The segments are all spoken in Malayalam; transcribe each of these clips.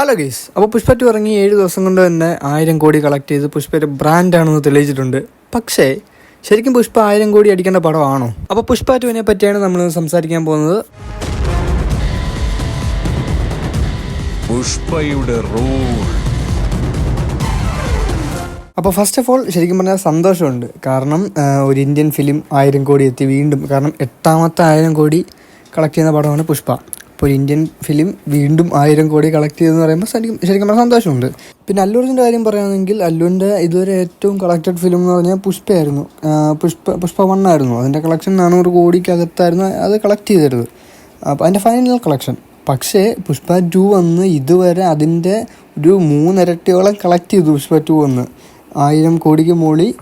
ഹലോ ഗൈസ്, അപ്പോൾ പുഷ്പ 2 ഇറങ്ങി 7 ദിവസം കൊണ്ട് തന്നെ 1000 കോടി കളക്ട് ചെയ്ത് പുഷ്പ ഒരു ബ്രാൻഡാണെന്ന് തെളിയിച്ചിട്ടുണ്ട്. പക്ഷേ ശരിക്കും പുഷ്പ 1000 കോടി അടിക്കേണ്ട പടമാണോ? അപ്പോൾ പുഷ്പ 2വിനെ പറ്റിയാണ് നമ്മൾ സംസാരിക്കാൻ പോകുന്നത്. പുഷ്പയുടെ റൂൾ. അപ്പോൾ ഫസ്റ്റ് ഓഫ് ഓൾ ശരിക്കും പറഞ്ഞാൽ സന്തോഷമുണ്ട്. കാരണം ഒരു ഇന്ത്യൻ ഫിലിം 1000 കോടി എത്തി വീണ്ടും. കാരണം 8ാമത്തെ 1000 കോടി കളക്ട് ചെയ്യുന്ന പടമാണ് പുഷ്പ. അപ്പോൾ ഒരു ഇന്ത്യൻ ഫിലിം വീണ്ടും 1000 കോടി കളക്ട് ചെയ്തെന്ന് പറയുമ്പോൾ ശരിക്കും പറഞ്ഞാൽ സന്തോഷമുണ്ട്. പിന്നെ അല്ലു അർജുൻ്റെ കാര്യം പറയുകയാണെങ്കിൽ അല്ലുവിൻ്റെ ഇതുവരെ ഏറ്റവും കളക്റ്റഡ് ഫിലിം എന്ന് പറഞ്ഞാൽ പുഷ്പയായിരുന്നു. പുഷ്പ 1 ആയിരുന്നു. അതിൻ്റെ കളക്ഷൻ 400 കോടിക്കകത്തായിരുന്നു അത് കളക്ട് ചെയ്തത്. അപ്പോൾ അതിൻ്റെ ഫൈനൽ കളക്ഷൻ. പക്ഷേ പുഷ്പ 2 വന്ന് ഇതുവരെ അതിൻ്റെ ഒരു 3 ഇരട്ടിയോളം കളക്ട് ചെയ്തു. പുഷ്പ 2 വന്ന് 1000 കോടിക്ക് മുകളിൽ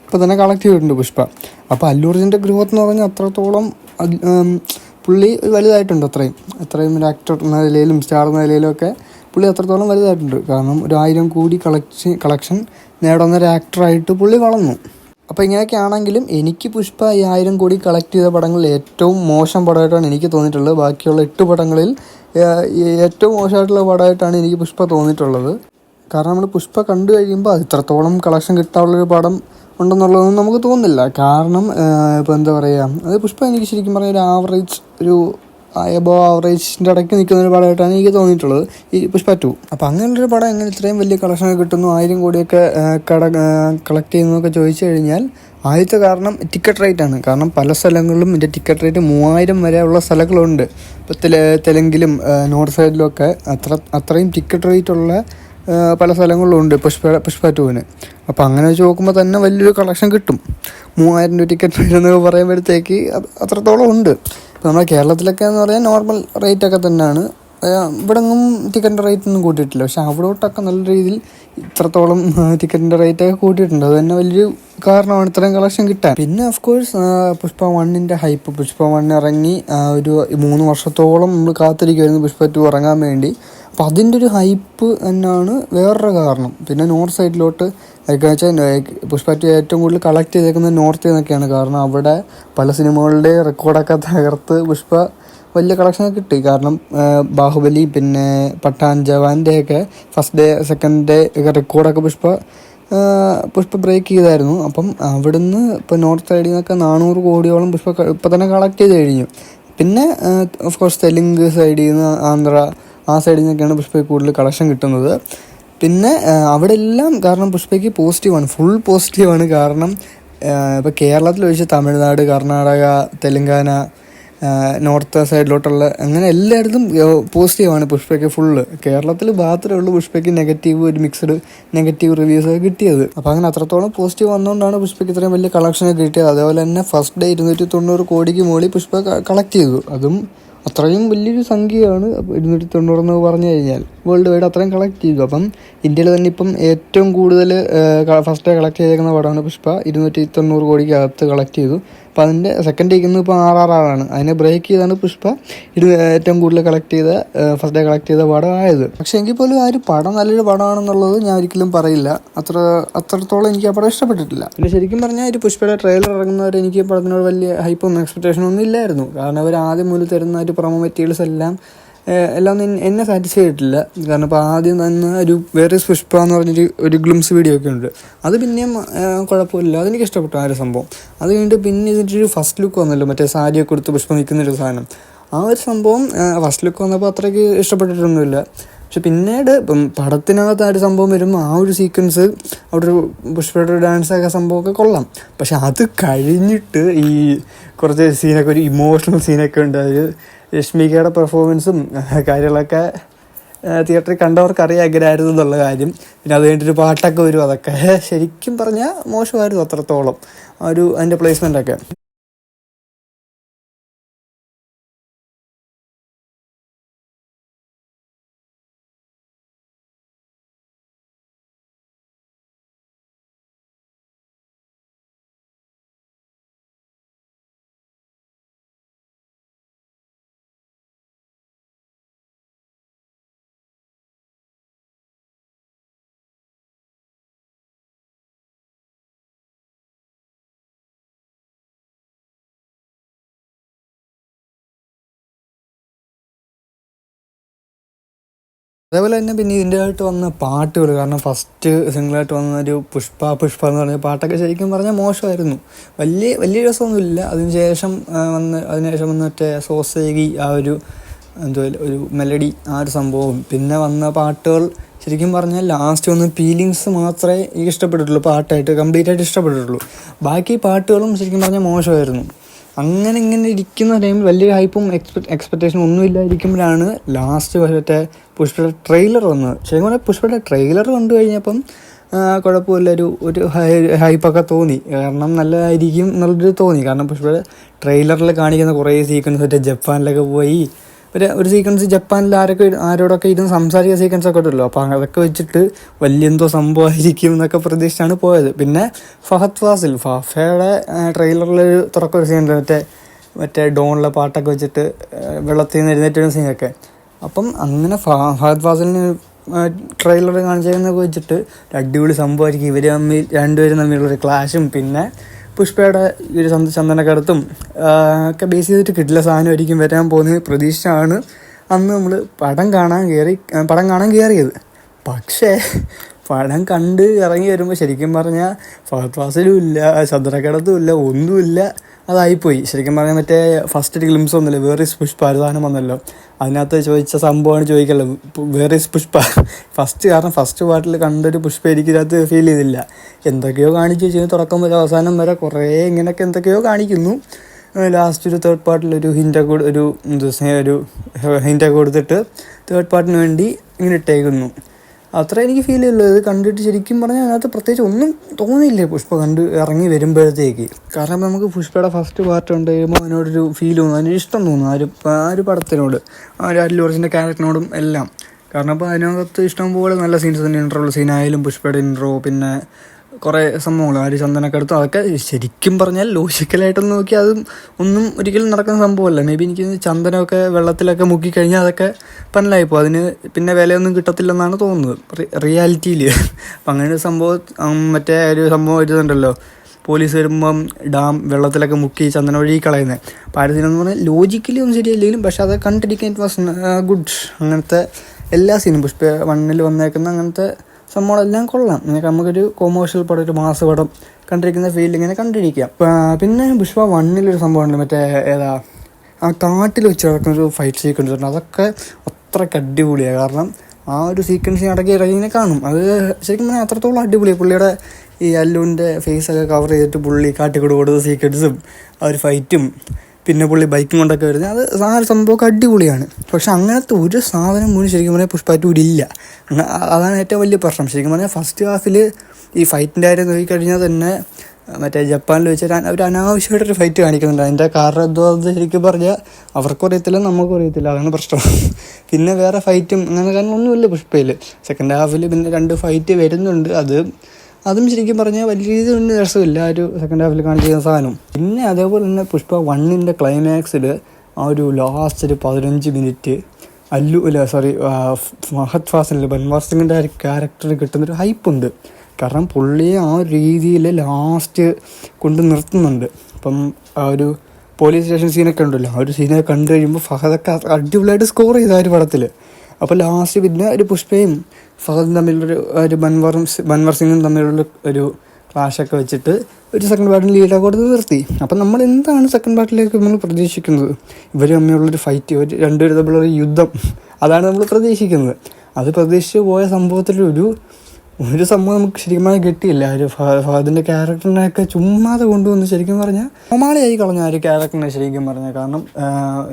ഇപ്പോൾ തന്നെ കളക്ട് ചെയ്തിട്ടുണ്ട് പുഷ്പ. അപ്പോൾ അല്ലു അർജുൻ്റെ ഗ്രോത്ത് എന്ന് പറഞ്ഞാൽ അത്രത്തോളം പുള്ളി വലുതായിട്ടുണ്ട്. അത്രയും ഒരു ആക്ടർ എന്ന നിലയിലും സ്റ്റാർ എന്ന നിലയിലും ഒക്കെ പുള്ളി അത്രത്തോളം വലുതായിട്ടുണ്ട്. കാരണം ഒരു 1000 കോടി കളക്ഷൻ നേടുന്ന ഒരു ആക്ടറായിട്ട് പുള്ളി വളർന്നു. അപ്പോൾ ഇങ്ങനെയൊക്കെ ആണെങ്കിലും എനിക്ക് പുഷ്പ ഈ 1000 കോടി കളക്ട് ചെയ്ത പടങ്ങളിൽ ഏറ്റവും മോശം പടമായിട്ടാണ് എനിക്ക് തോന്നിയിട്ടുള്ളത്. ബാക്കിയുള്ള 8 പടങ്ങളിൽ ഏറ്റവും മോശമായിട്ടുള്ള പടമായിട്ടാണ് എനിക്ക് പുഷ്പ തോന്നിയിട്ടുള്ളത്. കാരണം നമ്മൾ പുഷ്പ കണ്ടു കഴിയുമ്പോൾ അത് ഇത്രത്തോളം കളക്ഷൻ കിട്ടാനുള്ളൊരു പടം ഉണ്ടെന്നുള്ളതൊന്നും നമുക്ക് തോന്നുന്നില്ല. കാരണം ഇപ്പോൾ എന്താ പറയുക, അത് പുഷ്പ എനിക്ക് ശരിക്കും പറഞ്ഞാൽ ഒരു ആവറേജ്, ഒരു എബോ ആവറേജിൻ്റെ ഇടയ്ക്ക് നിൽക്കുന്ന ഒരു പടമായിട്ടാണ് എനിക്ക് തോന്നിയിട്ടുള്ളത് ഈ പുഷ്പ 2. അപ്പോൾ അങ്ങനെയുള്ളൊരു പടം എങ്ങനെ ഇത്രയും വലിയ കളക്ഷനൊക്കെ കിട്ടുന്നു, 1000 കോടിയൊക്കെ കളക്ട് ചെയ്യുന്നതൊക്കെ ചോദിച്ചു കഴിഞ്ഞാൽ ആദ്യത്തെ കാരണം ടിക്കറ്റ് റേറ്റ് ആണ്. കാരണം പല സ്ഥലങ്ങളിലും ഇതിൻ്റെ ടിക്കറ്റ് റേറ്റ് 3000 വരെ ഉള്ള സ്ഥലങ്ങളുണ്ട്. ഇപ്പോൾ തെലുങ്കിലും നോർത്ത് സൈഡിലൊക്കെ അത്രയും ടിക്കറ്റ് റേറ്റ് ഉള്ള പല സ്ഥലങ്ങളിലുണ്ട് പുഷ്പ 2വിന്. അപ്പോൾ അങ്ങനെ വെച്ച് നോക്കുമ്പോൾ തന്നെ വലിയൊരു കളക്ഷൻ കിട്ടും. 3000 രൂപ ടിക്കറ്റ് റേറ്റ് എന്നൊക്കെ പറയുമ്പോഴത്തേക്ക് അത്രത്തോളം ഉണ്ട്. ഇപ്പോൾ നമ്മുടെ കേരളത്തിലൊക്കെ എന്ന് പറയാൻ നോർമൽ റേറ്റൊക്കെ തന്നെയാണ്. ഇവിടെ ഒന്നും ടിക്കറ്റിൻ്റെ റേറ്റ് ഒന്നും കൂട്ടിയിട്ടില്ല. പക്ഷെ അവിടോട്ടൊക്കെ നല്ല രീതിയിൽ ഇത്രത്തോളം ടിക്കറ്റിൻ്റെ റേറ്റൊക്കെ കൂട്ടിയിട്ടുണ്ട്. അത് തന്നെ വലിയൊരു കാരണമാണ് ഇത്രയും കളക്ഷൻ കിട്ടാൻ. പിന്നെ ഓഫ് കോഴ്സ് പുഷ്പ 1ൻ്റെ ഹൈപ്പ്. പുഷ്പ 1 ഇറങ്ങി ഒരു 3 വർഷത്തോളം നമ്മൾ കാത്തിരിക്കുമായിരുന്നു പുഷ്പ 2 ഇറങ്ങാൻ വേണ്ടി. അപ്പോൾ അതിൻ്റെ ഒരു ഹൈപ്പ് തന്നെയാണ് വേറൊരു കാരണം. പിന്നെ നോർത്ത് സൈഡിലോട്ട് ഒക്കെ വെച്ചാൽ പുഷ്പ 2 ഏറ്റവും കൂടുതൽ കളക്ട് ചെയ്തേക്കുന്നത് നോർത്തിൽ നിന്നൊക്കെയാണ്. കാരണം അവിടെ പല സിനിമകളുടെ റെക്കോർഡൊക്കെ തകർത്ത് പുഷ്പ വലിയ കളക്ഷനൊക്കെ കിട്ടി. കാരണം ബാഹുബലി, പിന്നെ പഠാൻ, ജവാൻ്റെയൊക്കെ ഫസ്റ്റ് ഡേ സെക്കൻഡ് ഡേ ഒക്കെ റെക്കോർഡൊക്കെ പുഷ്പ ബ്രേക്ക് ചെയ്തായിരുന്നു. അപ്പം അവിടുന്ന് ഇപ്പോൾ നോർത്ത് സൈഡിൽ നിന്നൊക്കെ 400 കോടിയോളം പുഷ്പ ഇപ്പം തന്നെ കളക്ട് ചെയ്ത് കഴിഞ്ഞു. പിന്നെ ഓഫ് കോഴ്സ് തെലുങ്ക് സൈഡിൽ നിന്ന്, ആന്ധ്ര, ആ സൈഡിൽ നിന്നൊക്കെയാണ് പുഷ്പയ്ക്ക് കൂടുതൽ കളക്ഷൻ കിട്ടുന്നത്. പിന്നെ അവിടെ എല്ലാം കാരണം പുഷ്പയ്ക്ക് പോസിറ്റീവാണ്, ഫുൾ പോസിറ്റീവാണ്. കാരണം ഇപ്പോൾ കേരളത്തിൽ വെച്ച് തമിഴ്നാട്, കർണാടക, തെലുങ്കാന, നോർത്ത് സൈഡിലോട്ടുള്ള അങ്ങനെ എല്ലായിടത്തും പോസിറ്റീവാണ് പുഷ്പയ്ക്ക് ഫുള്ള്. കേരളത്തിൽ മാത്രമേ ഉള്ളൂ പുഷ്പയ്ക്ക് നെഗറ്റീവ്, ഒരു മിക്സഡ് നെഗറ്റീവ് റിവ്യൂസൊക്കെ കിട്ടിയത്. അപ്പോൾ അങ്ങനെ അത്രത്തോളം പോസിറ്റീവ് വന്നുകൊണ്ടാണ് പുഷ്പയ്ക്ക് ഇത്രയും വലിയ കളക്ഷനൊക്കെ കിട്ടിയത്. അതേപോലെ തന്നെ ഫസ്റ്റ് ഡേ 290 കോടിക്ക് മുകളിൽ പുഷ്പ കളക്ട് ചെയ്തു. അതും അത്രയും വലിയൊരു സംഖ്യയാണ്. 290 എന്ന് പറഞ്ഞു കഴിഞ്ഞാൽ വേൾഡ് വൈഡ് അത്രയും കളക്ട് ചെയ്തു. അപ്പം ഇന്ത്യയിൽ തന്നെ ഇപ്പം ഏറ്റവും കൂടുതൽ ഫസ്റ്റ് ഡേ കളക്ട് ചെയ്തേക്കുന്ന പടമാണ് പുഷ്പ. 290 കോടിക്കകത്ത് കളക്ട് ചെയ്തു. അപ്പോൾ അതിൻ്റെ സെക്കൻഡ് ഡേക്കുന്നത് ഇപ്പോൾ RRR. അതിനെ ബ്രേക്ക് ചെയ്താണ് പുഷ്പ ഏറ്റവും കൂടുതൽ ഫസ്റ്റ് ഡേ കളക്ട് ചെയ്ത പടമായത്. പക്ഷേ എങ്കിൽ പോലും ആ ഒരു പടം നല്ലൊരു പടമാണെന്നുള്ളത് ഞാൻ ഒരിക്കലും പറയില്ല. അത്രത്തോളം എനിക്ക് ആ പടം ഇഷ്ടപ്പെട്ടിട്ടില്ല. പിന്നെ ശരിക്കും പറഞ്ഞാൽ ഒരു പുഷ്പയുടെ ട്രെയിലർ ഇറങ്ങുന്നവരെ എനിക്ക് പടത്തിനോട് വലിയ ഹൈപ്പൊന്നും എക്സ്പെക്ടേഷനും ഒന്നും ഇല്ലായിരുന്നു. കാരണം അവർ ആദ്യം മുതൽ തരുന്ന ഒരു പ്രൊമോ മെറ്റീരിയൽസ് എല്ലാം ഒന്നും എന്നെ സാറ്റിസ്ഫൈ ചെയ്തിട്ടില്ല. കാരണം ഇപ്പോൾ ആദ്യം തന്നെ വേറെ പുഷ്പ എന്ന് പറഞ്ഞൊരു ഗ്ലിംസ് വീഡിയോ ഒക്കെ ഉണ്ട്. അത് പിന്നെയും കുഴപ്പമില്ല, അതെനിക്ക് ഇഷ്ടപ്പെട്ടു ആ ഒരു സംഭവം. അത് കഴിഞ്ഞിട്ട് പിന്നെ ഇതിൻ്റെ ഒരു ഫസ്റ്റ് ലുക്ക് വന്നല്ലോ, മറ്റേ സാരിയൊക്കെ കൊടുത്ത് പുഷ്പ നിൽക്കുന്നൊരു സാധനം. ആ ഒരു സംഭവം ഫസ്റ്റ് ലുക്ക് വന്നപ്പോൾ അത്രയ്ക്ക് ഇഷ്ടപ്പെട്ടിട്ടൊന്നുമില്ല. പക്ഷെ പിന്നീട് പടത്തിനകത്ത് ആ ഒരു സംഭവം വരുമ്പോൾ ആ ഒരു സീക്വൻസ്, അവിടെ ഒരു പുഷ്പയുടെ ഡാൻസൊക്കെ സംഭവമൊക്കെ കൊള്ളാം. പക്ഷെ അത് കഴിഞ്ഞിട്ട് ഈ കുറച്ച് സീനൊക്കെ, ഒരു ഇമോഷണൽ സീനൊക്കെ ഉണ്ട്. അത് രശ്മികയുടെ പെർഫോമൻസും കാര്യങ്ങളൊക്കെ തിയേറ്ററിൽ കണ്ടവർക്ക് അറിയാം എങ്ങനെയായിരുന്നു എന്നുള്ള കാര്യം. പിന്നെ അത് കഴിഞ്ഞിട്ടൊരു പാട്ടൊക്കെ വരും. അതൊക്കെ ശരിക്കും പറഞ്ഞാൽ മോശമായിരുന്നു അത്രത്തോളം അതിൻ്റെ പ്ലേസ്മെൻ്റൊക്കെ. അതേപോലെ തന്നെ പിന്നെ ഇതിൻ്റെ ആയിട്ട് വന്ന പാട്ടുകൾ, കാരണം ഫസ്റ്റ് സിംഗിളായിട്ട് വന്ന ഒരു പുഷ്പ എന്ന് പറഞ്ഞ പാട്ടൊക്കെ ശരിക്കും പറഞ്ഞാൽ മോശമായിരുന്നു. വലിയ രസമൊന്നുമില്ല. അതിനുശേഷം വന്ന മറ്റേ സോസേഗി ആ ഒരു ഒരു മെലഡി, ആ ഒരു സംഭവം, പിന്നെ വന്ന പാട്ടുകൾ ശരിക്കും പറഞ്ഞാൽ ലാസ്റ്റ് വന്ന് ഫീലിങ്സ് മാത്രമേ എനിക്ക് ഇഷ്ടപ്പെട്ടിട്ടുള്ളൂ, പാട്ടായിട്ട് കംപ്ലീറ്റ് ആയിട്ട് ഇഷ്ടപ്പെട്ടിട്ടുള്ളൂ. ബാക്കി പാട്ടുകളും ശരിക്കും പറഞ്ഞാൽ മോശമായിരുന്നു. അങ്ങനെ ഇങ്ങനെ ഇരിക്കുന്ന ടൈമിൽ വലിയ ഹൈപ്പും എക്സ്പെക്റ്റേഷനും ഒന്നും ഇല്ലാതിരിക്കുമ്പോഴാണ് ലാസ്റ്റ് മറ്റേ പുഷ്പയുടെ ട്രെയിലർ വന്നത്. ശരിക്കും പറഞ്ഞാൽ പുഷ്പയുടെ ട്രെയിലർ കണ്ടു കഴിഞ്ഞപ്പം കുഴപ്പമില്ല, ഒരു ഹൈപ്പൊക്കെ തോന്നി, കാരണം നല്ലതായിരിക്കും എന്നുള്ളൊരു തോന്നി. കാരണം പുഷ്പയുടെ ട്രെയിലറിൽ കാണിക്കുന്ന കുറേ സീക്വൻസ് മറ്റേ ജപ്പാനിലൊക്കെ പോയി ഒരു സീക്വൻസ്, ജപ്പാനിൽ ആരോടൊക്കെ ഇരുന്ന് സംസാരിക്കുന്ന സീക്വൻസ് ഒക്കെ ഉണ്ടല്ലോ, അപ്പോൾ അതൊക്കെ വെച്ചിട്ട് വലിയ എന്തോ സംഭവമായിരിക്കും എന്നൊക്കെ പ്രതീക്ഷിച്ചാണ് പോയത്. പിന്നെ ഫഹയുടെ ട്രെയിലറിലൊരു തുറക്കൊരു സീനുണ്ട്, മറ്റേ ഡോണിലെ പാട്ടൊക്കെ വെച്ചിട്ട് വെള്ളത്തിൽ നിന്ന് എഴുന്നേറ്റ് സീനൊക്കെ. അപ്പം അങ്ങനെ ഫഹദ് ഫാസിലിന് ട്രെയിലർ കാണിച്ചതെന്നൊക്കെ വെച്ചിട്ട് അടിപൊളി സംഭവമായിരിക്കും, രണ്ടുപേരും തമ്മിലുള്ളൊരു ക്ലാഷും പിന്നെ പുഷ്പയുടെ ഒരു ചന്ദനക്കടത്തും ഒക്കെ ബേസ് ചെയ്തിട്ട് കിട്ടില്ല സാധനമായിരിക്കും വരാൻ പോകുന്നത് പ്രതീക്ഷയാണ് അന്ന് നമ്മൾ പടം കാണാൻ കയറിയത്. പക്ഷേ പടം കണ്ട് ഇറങ്ങി വരുമ്പോൾ ശരിക്കും പറഞ്ഞാൽ ഫഹദ് ഫാസിലും ഇല്ല, ചന്ദനക്കടത്തും ഇല്ല, ഒന്നുമില്ല. അതായിപ്പോയി ശരിക്കും പറഞ്ഞാൽ. മറ്റേ ഫസ്റ്റ് ഗ്ലിംസ് ഒന്നുമില്ല, വേർ ഈസ് പുഷ്പ സാധനം വന്നല്ലോ, അതിനകത്ത് ചോദിച്ച സംഭവമാണ് ചോദിക്കല്ലോ, വേർ ഈസ് പുഷ്പ കാരണം ഫസ്റ്റ് പാർട്ടിൽ കണ്ടൊരു പുഷ്പ എനിക്കിതിനകത്ത് ഫീൽ ചെയ്തില്ല. എന്തൊക്കെയോ കാണിച്ചു വെച്ചാൽ തുടക്കം മുതൽ അവസാനം വരെ കുറേ ഇങ്ങനെയൊക്കെ എന്തൊക്കെയോ കാണിക്കുന്നു. ലാസ്റ്റ് ഒരു തേർഡ് പാർട്ടിലൊരു ഹിൻ്റൊക്കെ കൊടുത്തിട്ട് തേർഡ് പാർട്ടിന് വേണ്ടി ഇങ്ങനെ ഇട്ടേക്കുന്നു. അത്ര എനിക്ക് ഫീൽ ചെയ്യുള്ളൂ. ഇത് കണ്ടിട്ട് ശരിക്കും പറഞ്ഞാൽ അതിനകത്ത് പ്രത്യേകിച്ച് ഒന്നും തോന്നിയില്ലേ പുഷ്പ കണ്ട് ഇറങ്ങി വരുമ്പോഴത്തേക്ക്. കാരണം നമുക്ക് പുഷ്പയുടെ ഫസ്റ്റ് പാർട്ട് കണ്ട് കഴിയുമ്പോൾ അതിനോടൊരു ഫീൽ തോന്നും, അതിനൊരു ഇഷ്ടം തോന്നും ആ ഒരു പടത്തിനോട്, ആ ഒരു അല്ലു അർജുൻ്റെ ക്യാരക്ടറിനോടും എല്ലാം. കാരണം അപ്പോൾ അതിനകത്ത് ഇഷ്ടംപോലെ നല്ല സീൻസ് തന്നെ, ഇൻട്രോയുള്ള സീനായാലും പുഷ്പയുടെ ഇൻട്രോ, പിന്നെ കുറേ സംഭവങ്ങൾ, ആ ഒരു ചന്ദനക്കടത്തും, അതൊക്കെ ശരിക്കും പറഞ്ഞാൽ ലോജിക്കലായിട്ടൊന്നും നോക്കി അതും ഒന്നും ഒരിക്കലും നടക്കുന്ന സംഭവമല്ല. മേ ബി എനിക്ക് ചന്ദനമൊക്കെ വെള്ളത്തിലൊക്കെ മുക്കിക്കഴിഞ്ഞാൽ അതൊക്കെ പന്നലായിപ്പോൾ അതിന് പിന്നെ വിലയൊന്നും കിട്ടത്തില്ലെന്നാണ് തോന്നുന്നത് റിയാലിറ്റിയിൽ. അപ്പം അങ്ങനെ ഒരു സംഭവം, മറ്റേ ഒരു സംഭവം വരുന്നുണ്ടല്ലോ, പോലീസ് വരുമ്പം വെള്ളത്തിലൊക്കെ മുക്കി ചന്ദനം ഒഴുകി കളയുന്നത്. അപ്പോൾ ആ ഒരു സീനെന്ന് പറഞ്ഞാൽ ലോജിക്കലി ഒന്നും ശരിയല്ലെങ്കിലും പക്ഷെ അത് കണ്ടിരിക്കാൻ ഇറ്റ് വാസ് ഗുഡ്. അങ്ങനത്തെ എല്ലാ സീനും പുഷ്പ 1 വന്നേക്കുന്ന അങ്ങനത്തെ സംഭവങ്ങളെല്ലാം കൊള്ളാം. ഇങ്ങനെ നമുക്കൊരു കൊമേഴ്ഷ്യൽ പടം, ഒരു മാസ് പടം കണ്ടിരിക്കുന്ന ഫീൽ ഇങ്ങനെ കണ്ടിരിക്കാം. പിന്നെ പുഷ്പ 1 സംഭവമുണ്ട്, മറ്റേ ആ കാട്ടിൽ വെച്ച് നടക്കുന്നൊരു ഫൈറ്റ് സീക്വൻസ് ഉണ്ട്, അതൊക്കെ അത്രയ്ക്ക് അടിപൊളിയാണ്. കാരണം ആ ഒരു സീക്വൻസ് ഇറങ്ങി കാണും, അത് ശരിക്കും പറഞ്ഞാൽ അത്രത്തോളം അടിപൊളിയാണ്. പുള്ളിയുടെ ഈ അല്ലുവിൻ്റെ ഫേസൊക്കെ കവർ ചെയ്തിട്ട് പുള്ളി കാട്ടിക്കൂടെ കൊടുത്ത സീക്വൻസും ആ ഒരു ഫൈറ്റും പിന്നെ പുള്ളി ബൈക്കും കൊണ്ടൊക്കെ വരുന്നത്, അത് ആ സംഭവമൊക്കെ അടിപൊളിയാണ്. പക്ഷെ അങ്ങനത്തെ ഒരു സാധനം പോലും ശരിക്കും പറഞ്ഞാൽ പുഷ്പ 2 ഇല്ല. അതാണ് ഏറ്റവും വലിയ പ്രശ്നം. ശരിക്കും പറഞ്ഞാൽ ഫസ്റ്റ് ഹാഫിൽ ഈ ഫൈറ്റിൻ്റെ കാര്യം നോക്കിക്കഴിഞ്ഞാൽ തന്നെ മറ്റേ ജപ്പാനിൽ വെച്ച് ഒരു അനാവശ്യമായിട്ടൊരു ഫൈറ്റ് കാണിക്കുന്നുണ്ട്. അതിൻ്റെ കാരണം എന്തോ അത് ശരിക്കും പറഞ്ഞാൽ അവർക്കും അറിയത്തില്ല, നമുക്കും അറിയത്തില്ല, അതാണ് പ്രശ്നം. പിന്നെ വേറെ ഫൈറ്റും അങ്ങനെ കാരണം ഒന്നുമില്ല പുഷ്പയിൽ. സെക്കൻഡ് ഹാഫിൽ പിന്നെ 2 ഫൈറ്റ് വരുന്നുണ്ട്, അതും ശരിക്കും പറഞ്ഞാൽ വലിയ രീതിയിലൊന്നും രസമില്ല ആ ഒരു സെക്കൻഡ് ഹാഫിൽ കാണിച്ചിരുന്ന സാധനം. പിന്നെ അതേപോലെ തന്നെ പുഷ്പ 1 ക്ലൈമാക്സിൽ ആ ഒരു ലാസ്റ്റ് ഒരു 15 മിനിറ്റ് ഫഹദ് ഫാസിലിൽ ബൻവാർ സിംഗിൻ്റെ ആ ഒരു ക്യാരക്ടർ കിട്ടുന്നൊരു ഹൈപ്പുണ്ട്. കാരണം പുള്ളിയെ ആ ഒരു രീതിയിൽ ലാസ്റ്റ് കൊണ്ട് നിർത്തുന്നുണ്ട്. അപ്പം ആ ഒരു പോലീസ് സ്റ്റേഷൻ സീനൊക്കെ ഉണ്ടല്ലോ, ആ ഒരു സീനൊക്കെ കണ്ടു കഴിയുമ്പോൾ ഫഹദൊക്കെ അടിപൊളിയായിട്ട് സ്കോർ ചെയ്ത ആ ഒരു പടത്തിൽ. അപ്പോൾ ലാസ്റ്റ് പിന്നെ ഒരു പുഷ്പയും ഫഹദും തമ്മിലൊരു ബൻവാർ സിംഗും തമ്മിലുള്ള ഒരു ക്ലാഷൊക്കെ വെച്ചിട്ട് ഒരു സെക്കൻഡ് പാർട്ടിന് ലീഡൊക്കെ കൊടുത്ത് നിർത്തി. അപ്പം നമ്മൾ എന്താണ് സെക്കൻഡ് പാർട്ടിലേക്ക് നമ്മൾ പ്രതീക്ഷിക്കുന്നത്? ഇവർ തമ്മിലുള്ളൊരു ഫൈറ്റ്, രണ്ടുപേരും തമ്മിലുള്ളൊരു യുദ്ധം, അതാണ് നമ്മൾ പ്രതീക്ഷിക്കുന്നത്. അത് പ്രതീക്ഷിച്ച് പോയ സംഭവത്തിലൊരു സംഭവം നമുക്ക് ശരിക്കും പറഞ്ഞാൽ കിട്ടിയില്ല. ഒരു ഫഹദിൻ്റെ ക്യാരക്ടറിനെയൊക്കെ ചുമ്മാതെ കൊണ്ടുവന്ന് ശരിക്കും പറഞ്ഞാൽ ഒമാളിയായി കളഞ്ഞ ആ ഒരു ക്യാരക്ടറിനെ ശരിക്കും പറഞ്ഞാൽ. കാരണം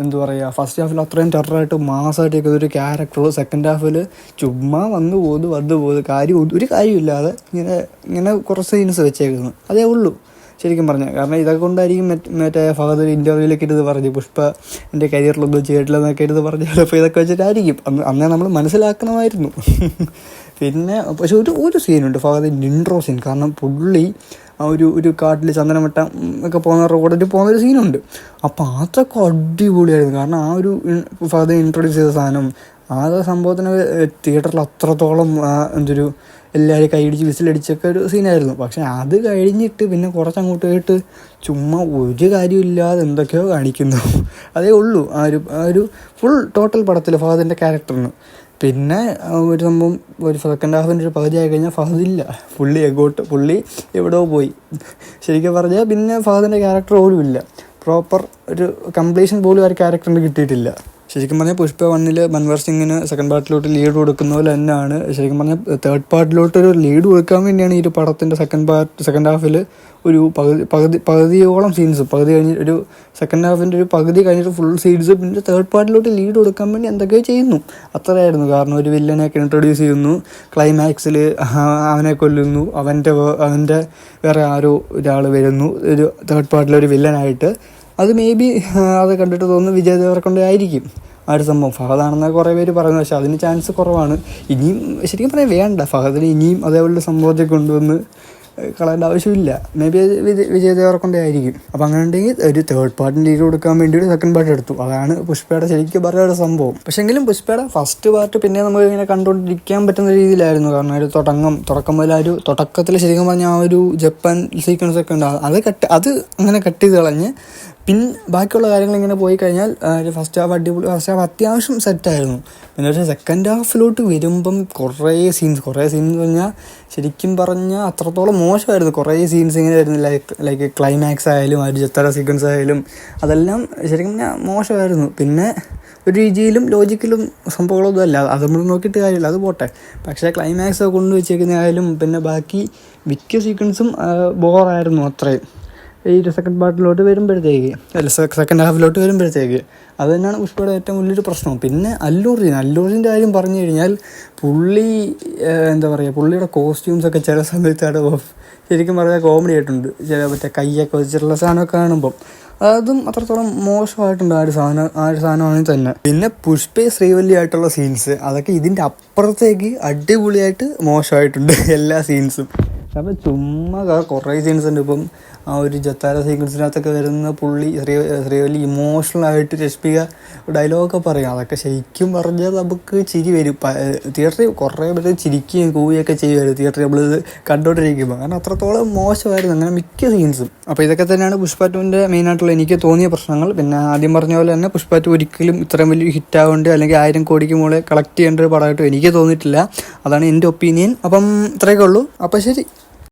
എന്താ പറയുക, ഫസ്റ്റ് ഹാഫിൽ അത്രയും ടെററായിട്ട് മാസമായിട്ടൊക്കെ ഒരു ക്യാരക്ടറുള്ളൂ, സെക്കൻഡ് ഹാഫിൽ ചുമ്മാ വന്നു പോകുന്നു ഒരു കാര്യമില്ലാതെ ഇങ്ങനെ കുറച്ച് സീൻസ് വെച്ചേക്കുന്നു, അതേ ഉള്ളൂ ശരിക്കും പറഞ്ഞാൽ. കാരണം ഇതൊക്കെ കൊണ്ടായിരിക്കും മറ്റേ ഫഹദ് ഇൻ്റർവ്യൂവിലൊക്കെ ഇരുന്ന് പറഞ്ഞു പുഷ്പ എൻ്റെ കരിയറിലൊന്നും ചെയ്തിട്ടില്ലെന്നൊക്കെ ഇരുന്ന് പറഞ്ഞു. ചിലപ്പോൾ ഇതൊക്കെ വെച്ചിട്ടായിരിക്കും അന്നേ നമ്മൾ മനസ്സിലാക്കണമായിരുന്നു. പിന്നെ പക്ഷെ ഒരു സീനുണ്ട് ഫഹദിൻ്റെ ഇൻട്രോ സീൻ. കാരണം പുള്ളി ആ ഒരു കാട്ടിൽ ചന്ദനമട്ട ഒക്കെ പോകുന്നൊരു സീനുണ്ട്. അപ്പോൾ അതൊക്കെ അടിപൊളിയായിരുന്നു. കാരണം ആ ഒരു ഫഹദ് ഇൻട്രൊഡ്യൂസ് ചെയ്ത സാധനം, ആ സംഭവത്തിന് തിയേറ്ററിൽ അത്രത്തോളം എല്ലാവരും കൈയടിച്ച് വിസിലടിച്ചൊക്കെ ഒരു സീനായിരുന്നു. പക്ഷെ അത് കഴിഞ്ഞിട്ട് പിന്നെ കുറച്ചങ്ങോട്ട് പോയിട്ട് ചുമ്മാ ഒരു കാര്യമില്ലാതെ എന്തൊക്കെയോ കാണിക്കുന്നു, അതേ ഉള്ളൂ ആ ഒരു ഫുൾ ടോട്ടൽ പടത്തിൽ ഫഹദിൻ്റെ ക്യാരക്ടറിന്. പിന്നെ ഒരു സംഭവം ഒരു സെക്കൻഡ് ഹാഫിൻ്റെ ഒരു പകുതി ആയി കഴിഞ്ഞാൽ ഫഹദില്ല, പുള്ളി എവിടെയോ പോയി. ശരിക്കും പറഞ്ഞാൽ പിന്നെ ഫഹദിൻ്റെ ക്യാരക്ടർ പോലും ഇല്ല, പ്രോപ്പർ ഒരു കംപ്ലീഷൻ പോലും ആ ക്യാരക്ടറിന് കിട്ടിയിട്ടില്ല. ശരിക്കും പറഞ്ഞാൽ പുഷ്പ 1 മൻവർ സിംഗിന് സെക്കൻഡ് പാർട്ടിലോട്ട് ലീഡ് കൊടുക്കുന്ന പോലെ തന്നെയാണ് ശരിക്കും പറഞ്ഞാൽ തേർഡ് പാർട്ടിലോട്ട് ഒരു ലീഡ് കൊടുക്കാൻ വേണ്ടിയാണ് ഈ ഒരു പടത്തിൻ്റെ സെക്കൻഡ് ഹാഫിൽ ഒരു പകുതിയോളം സീൻസ്, പകുതി കഴിഞ്ഞ് ഒരു സെക്കൻഡ് ഹാഫിൻ്റെ ഒരു പകുതി കഴിഞ്ഞിട്ട് ഫുൾ സീൻസ് പിന്നെ തേർഡ് പാർട്ടിലോട്ട് ലീഡ് കൊടുക്കാൻ വേണ്ടി എന്തൊക്കെയോ ചെയ്യുന്നു. അത്രയായിരുന്നു. കാരണം ഒരു വില്ലനെയൊക്കെ ഇൻട്രൊഡ്യൂസ് ചെയ്യുന്നു, ക്ലൈമാക്സിൽ അവനെ കൊല്ലുന്നു, അവൻ്റെ വേറെ ഒരാൾ വരുന്നു ഒരു തേർഡ് പാർട്ടിലൊരു വില്ലനായിട്ട്. അത് മേ ബി അത് കണ്ടിട്ട് തോന്നുന്നു വിജയ് ദേവരക്കൊണ്ട ആയിരിക്കും ആ ഒരു സംഭവം. ഫഹദാണെന്ന് കുറേ പേര് പറയുന്നു, പക്ഷെ അതിന് ചാൻസ് കുറവാണ്. ഇനിയും ശരിക്കും പറയാൻ വേണ്ട, ഫഹദിന് ഇനിയും അതേപോലുള്ള സംഭവത്തെ കൊണ്ടുവന്ന് കളയേണ്ട ആവശ്യമില്ല. മേ ബി വിജയ് ദേവരക്കൊണ്ട ആയിരിക്കും. അപ്പോൾ അങ്ങനെ ഉണ്ടെങ്കിൽ ഒരു തേർഡ് പാർട്ടി ലീഡ് കൊടുക്കാൻ വേണ്ടി ഒരു സെക്കൻഡ് പാർട്ട് എടുത്തു. അതാണ് പുഷ്പയുടെ ശരിക്കും പറയുന്ന സംഭവം. പക്ഷേ എങ്കിലും പുഷ്പയുടെ ഫസ്റ്റ് പാർട്ട് പിന്നെ നമുക്ക് ഇങ്ങനെ കണ്ടുകൊണ്ടിരിക്കാൻ പറ്റുന്ന രീതിയിലായിരുന്നു. കാരണം ഒരു തുടക്കം മുതൽ ആ ഒരു തുടക്കത്തിൽ ശരിക്കും പറഞ്ഞാൽ ആ ഒരു ജപ്പാൻ സീക്വൻസ് ഒക്കെ ഉണ്ട്, അത് അങ്ങനെ കട്ട് ചെയ്ത് കളഞ്ഞ് പിന്നെ ബാക്കിയുള്ള കാര്യങ്ങൾ ഇങ്ങനെ പോയി കഴിഞ്ഞാൽ ഫസ്റ്റ് ഹാഫ് അത്യാവശ്യം സെറ്റായിരുന്നു. പിന്നെ പക്ഷേ സെക്കൻഡ് ഹാഫിലോട്ട് വരുമ്പം കുറേ സീൻസ് പറഞ്ഞാൽ ശരിക്കും പറഞ്ഞാൽ അത്രത്തോളം മോശമായിരുന്നു. കുറേ സീൻസ് ഇങ്ങനെ ആയിരുന്നു, ലൈക്ക് ക്ലൈമാക്സ് ആയാലും ആ ഒരു ജത്തറ സീക്വൻസ് ആയാലും അതെല്ലാം ശരിക്കും പറഞ്ഞാൽ മോശമായിരുന്നു. പിന്നെ ഒരു രീതിയിലും ലോജിക്കലും സംഭവങ്ങളൊന്നും അല്ല, അത് നമ്മൾ നോക്കിയിട്ട് കാര്യമില്ല, അത് പോട്ടെ. പക്ഷേ ക്ലൈമാക്സ് കൊണ്ടുവച്ചേക്കുന്നതായാലും പിന്നെ ബാക്കി മിക്ക സീക്വൻസും ബോറായിരുന്നു അത്രയും. ഈ ഒരു സെക്കൻഡ് പാർട്ടിലോട്ട് വരുമ്പോഴത്തേക്ക് സെക്കൻഡ് ഹാഫിലോട്ട് വരുമ്പോഴത്തേക്ക് അത് തന്നെയാണ് പുഷ്പയുടെ ഏറ്റവും വലിയൊരു പ്രശ്നം. പിന്നെ അല്ലു അർജുൻ്റെ കാര്യം പറഞ്ഞു കഴിഞ്ഞാൽ പുള്ളിയുടെ കോസ്റ്റ്യൂംസൊക്കെ ചില സമയത്താണ് ശരിക്കും പറഞ്ഞാൽ കോമഡി ആയിട്ടുണ്ട്. മറ്റേ കൈയൊക്കെ വെച്ചിട്ടുള്ള സാധനമൊക്കെ കാണുമ്പം അതും അത്രത്തോളം മോശമായിട്ടുണ്ട് ആ ഒരു സാധനമാണെങ്കിൽ തന്നെ. പിന്നെ പുഷ്പ ശ്രീവല്ലി ആയിട്ടുള്ള സീൻസ് അതൊക്കെ ഇതിൻ്റെ അപ്പുറത്തേക്ക് അടിപൊളിയായിട്ട് മോശമായിട്ടുണ്ട് എല്ലാ സീൻസും. അപ്പം ചുമ്മാ കുറേ സീൻസ് ഉണ്ട്. ഇപ്പം ആ ഒരു ജത്താര സീക്വൻസിനകത്തൊക്കെ വരുന്ന ശ്രീവല്ലി ഇമോഷണലായിട്ട് രശ്മിക ഡയലോഗൊക്കെ പറയും. അതൊക്കെ ശരിക്കും പറഞ്ഞാൽ നമുക്ക് ചിരി വരും. തിയേറ്ററിൽ കുറേ പേര് ചിരിക്കുകയും കൂവുകയൊക്കെ ചെയ്യുമായിരുന്നു തിയേറ്ററിൽ നമ്മളിത് കണ്ടുകൊണ്ടിരിക്കുമ്പോൾ. കാരണം അത്രത്തോളം മോശമായിരുന്നു അങ്ങനെ മിക്ക സീൻസും. അപ്പോൾ ഇതൊക്കെ തന്നെയാണ് പുഷ്പ 2ൻ്റെ മെയിനായിട്ടുള്ള എനിക്ക് തോന്നിയ പ്രശ്നങ്ങൾ. പിന്നെ ആദ്യം പറഞ്ഞ പോലെ തന്നെ പുഷ്പ 2 ഒരിക്കലും ഇത്രയും വലിയ ഹിറ്റാവേണ്ട അല്ലെങ്കിൽ 1000 കോടിക്ക് മുകളിൽ കളക്ട് ചെയ്യേണ്ട ഒരു പടമായിട്ട് എനിക്ക് തോന്നിയിട്ടില്ല. അതാണ് എൻ്റെ ഒപ്പീനിയൻ. അപ്പം ഇത്രയൊക്കെ ഉള്ളൂ. അപ്പോൾ ശരി.